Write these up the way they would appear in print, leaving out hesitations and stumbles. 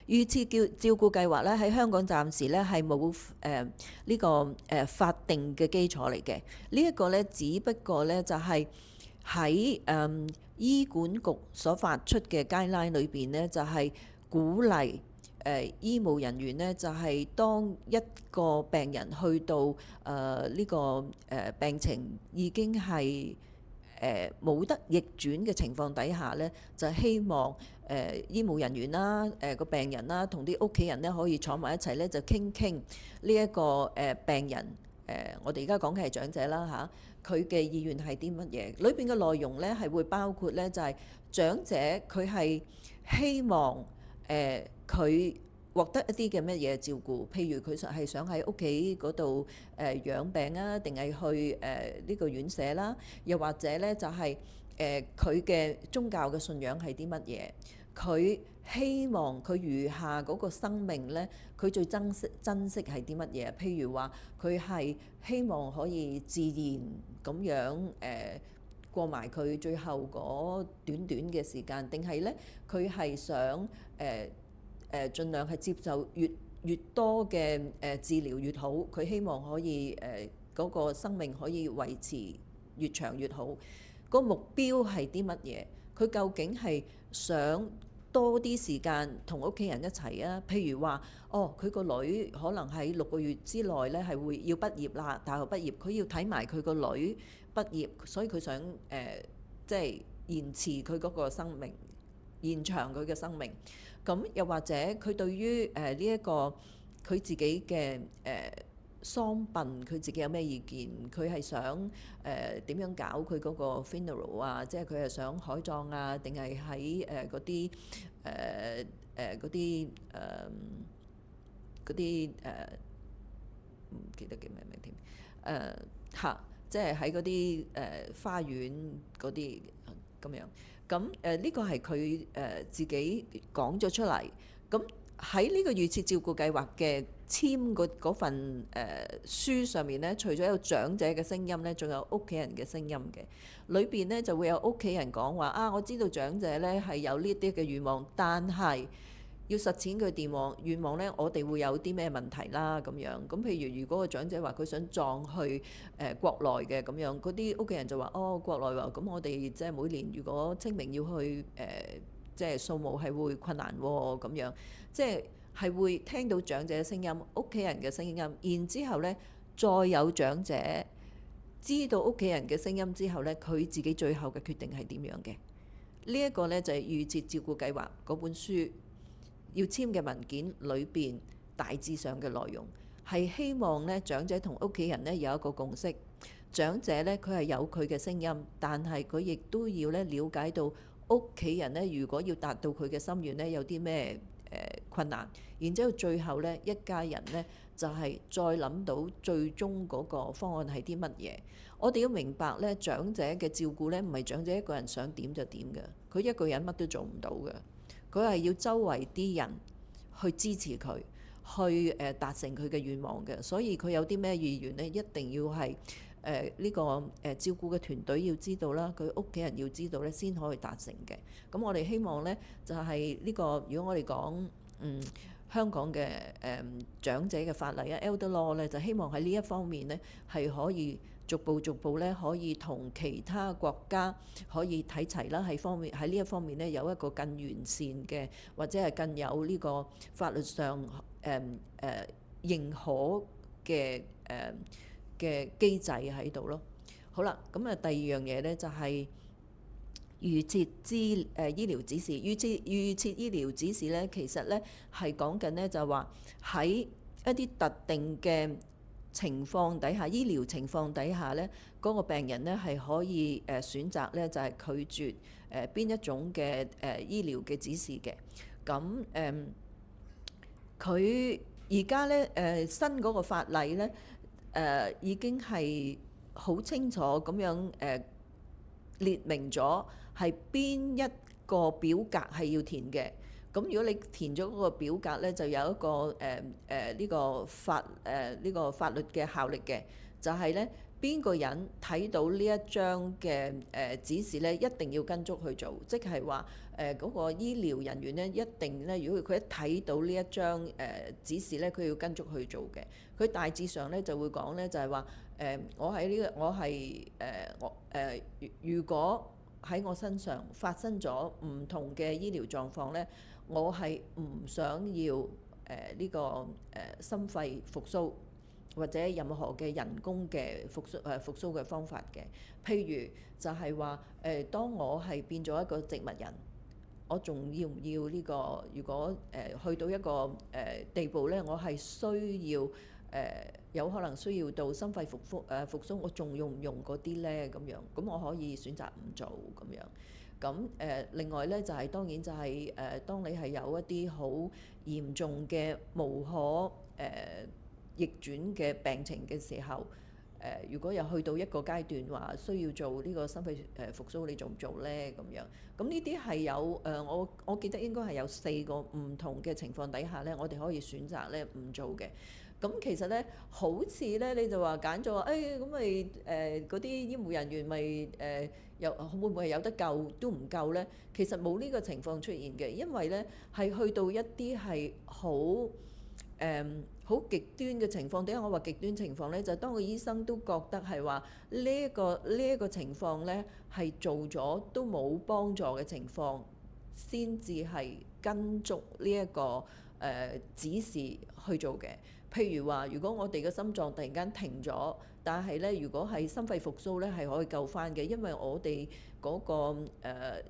預設照顧計劃咧喺香港暫時咧係冇呢個法定嘅基礎嚟嘅。呢一個咧只不過咧就係喺醫管局所發出嘅 guideline 裏邊咧，就係鼓勵醫務人員咧，就係當一個病人去到呢個病情已經係冇得逆轉嘅情況底下咧，就希望醫務人員啦、個病人啦，同啲屋企人咧可以坐埋一齊咧，就傾傾呢一個病人我哋而家講嘅係長者啦嚇，佢嘅意願係啲乜嘢？裏邊嘅內容咧係會包括咧，就係長者佢係希望佢獲得一啲嘅乜嘢照顧，譬如佢係想喺屋企嗰度養病啊，定係去呢個院舍啦，又或者咧就係佢嘅宗教嘅信仰係啲乜嘢，佢希望佢餘下嗰個生命咧，佢最珍惜係啲乜嘢？譬如話佢係希望可以自然咁樣過埋佢最後嗰短短嘅時間，定係咧佢係想盡量係接受越多嘅治療越好，佢希望可以嗰個生命可以維持越長越好。個目標係啲乜嘢？佢究竟係想多啲時間同屋企人一齊啊？譬如話，佢個女可能喺6個月之內咧係會要畢業啦，大學畢業，佢要睇埋佢個女畢業，所以佢想即係延遲佢嗰個生命，延長佢嘅生命。咁又或者佢對於呢一個佢自己嘅喪殯，佢自己有咩意見？佢係想點樣搞佢嗰個 funeral 啊？即係佢係想海葬啊，定係喺嗰啲嗰啲唔記得叫咩名添即係喺嗰啲花園嗰啲咁樣。咁呢個係佢自己講咗出嚟。咁喺呢個預設照顧計劃嘅簽嗰份書上面咧，除咗有長者嘅聲音咧，仲有屋企人嘅聲音嘅。裏邊咧就會有屋企人講話啊，我知道長者咧係有呢啲嘅願望，但係要實踐佢願望咧，我哋會有啲咩問題啦咁樣。咁譬如果個長者話佢想葬去國內嘅咁樣，嗰啲屋企人就話國內喎，咁我哋即係每年如果清明要去即係掃墓係會困難喎咁樣，即係會聽到長者嘅聲音、屋企人嘅聲音，然之後咧再有長者知道屋企人嘅聲音之後咧，佢自己最後嘅決定係點樣嘅？呢一個咧就係預設照顧計劃嗰本書要簽嘅文件裏邊大致上嘅內容，係希望咧長者同屋企人咧有一個共識。長者咧佢係有佢嘅聲音，但係佢亦都要咧了解到屋企人咧如果要達到佢嘅心願咧有啲咩困難，然之後最後咧一家人咧就係再諗到最終嗰個方案係啲乜嘢。我哋要明白咧長者嘅照顧咧唔係長者一個人想點就點嘅，佢一個人乜都做唔到嘅。佢係要周圍啲人去支持佢，去達成佢嘅願望嘅。所以佢有啲咩意願呢？一定要係呢個照顧嘅團隊要知道啦，佢屋企人要知道咧，先可以達成嘅。咁我哋希望呢，就係呢個，如果我哋講香港嘅長者嘅法例啊 Elder Law 咧，就希望喺呢一方面呢，係可以逐步咧可以同其他國家可以睇齊啦，喺呢一方面咧有一個更完善嘅，或者係更有呢個法律上認可嘅機制喺度咯。好啦，咁第二樣嘢咧就係預設醫療指示。預設醫療指示咧，其實咧係講緊咧就話喺一啲特定嘅情況底下，醫療情況底下咧，嗰個病人咧係可以選擇咧就係拒絕邊一種嘅醫療嘅指示嘅。咁佢而家咧新嗰個法例咧已經係好清楚咁樣列明咗係邊一個表格係要填嘅。咁如果你填咗嗰個表格咧，就有一個呢個法律嘅效力嘅，就係咧邊個人睇到呢一張嘅指示咧，一定要跟足去做，即係話嗰個醫療人員咧，一定咧，如果佢一睇到呢一張指示咧，佢要跟足去做嘅。佢大致上咧就會講咧，就係話我喺呢個我係如果喺我身上發生咗唔同嘅醫療狀況咧，我係唔想要呢個心肺復甦，或者任何嘅人工嘅復甦嘅方法嘅。譬如就係話當我係變咗一個植物人，我仲要唔要呢個？如果去到一個地步咧，我係需要有可能需要到心肺復甦，我仲用唔用嗰啲咧？咁樣咁我可以選擇唔做咁樣。咁另外咧就係當然就係當你係有一啲好嚴重嘅無可逆轉嘅病情嘅時候，如果又去到一個階段話需要做呢個心肺復甦，你做唔做咧？咁樣咁呢啲係有我記得應該係有4個唔同嘅情況底下咧，我哋可以選擇咧唔做嘅。咁其實咧，好似咧你就話揀咗話，咁咪嗰啲醫護人員咪又會唔會係有得救都唔夠咧？其實冇呢個情況出現嘅，因為咧係去到一啲係好極端嘅情況。點解我話極端情況咧？就係當個醫生都覺得係話呢一個情況咧係做咗都冇幫助嘅情況，先至係跟足呢一個指示去做嘅。譬如話，如果我哋嘅心臟突然間停咗，但係咧，如果係心肺復甦咧，係可以救翻嘅，因為我哋嗰個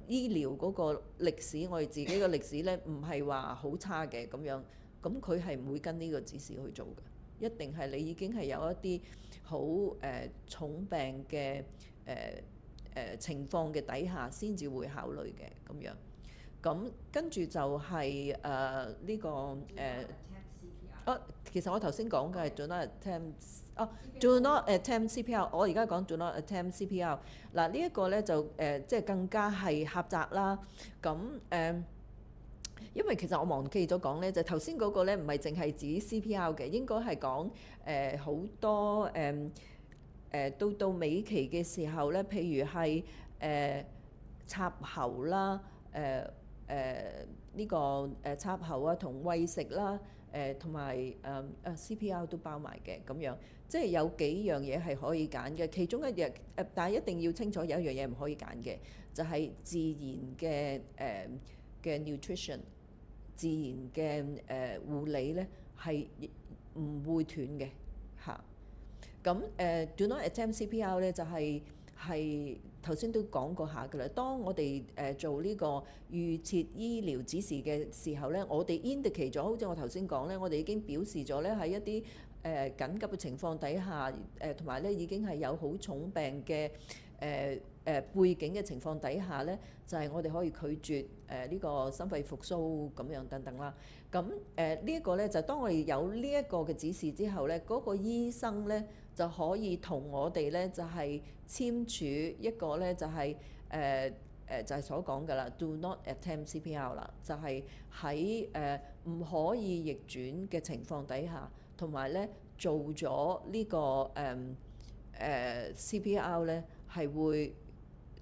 醫療嗰個歷史，我哋自己嘅歷史咧，唔係話好差嘅咁樣，咁佢係唔會跟呢個指示去做嘅，一定係你已經係有一啲好重病嘅情況嘅底下，先至會考慮嘅咁樣。咁跟住就係呢個其實我頭先講嘅係 do not attempt，do not attempt CPR。我而家講 do not attempt CPR。嗱呢一個咧就即係更加係狹窄啦。咁因為其實我忘記咗講咧，就頭先嗰個咧唔係淨係指 CPR 嘅，應該係講好多到尾期嘅時候咧，譬如係插喉啦，呢個插喉啊同餵食啦。同埋CPR 都包埋嘅咁樣，即係有幾樣嘢係可以揀嘅。其中一樣但係一定要清楚有一樣嘢唔可以揀嘅，就係自然嘅nutrition， 自然嘅護理咧係唔會斷嘅嚇。咁do not attempt CPR 咧就係頭先都講過下㗎啦。當我哋做呢個預設醫療指示嘅時候咧，我哋 indicate 咗，好似我頭先講咧，我哋已經表示咗咧喺一啲緊急嘅情況底下，同埋咧已經係有好重病嘅背景嘅情況底下咧，就係我哋可以拒絕呢個心肺復甦咁樣等等啦。咁呢一個咧就當我哋有呢一個嘅指示之後咧，嗰個醫生咧就可以同我哋咧就係簽署一個咧就係就係所講㗎啦 ，do not attempt CPR 啦，就係喺唔可以逆轉嘅情況底下，同埋咧做咗呢個CPR 咧係會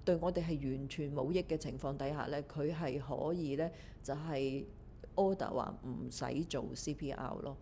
對我哋係完全冇益嘅情況底下咧，佢係可以咧就係 order 話唔使做 CPR 咯。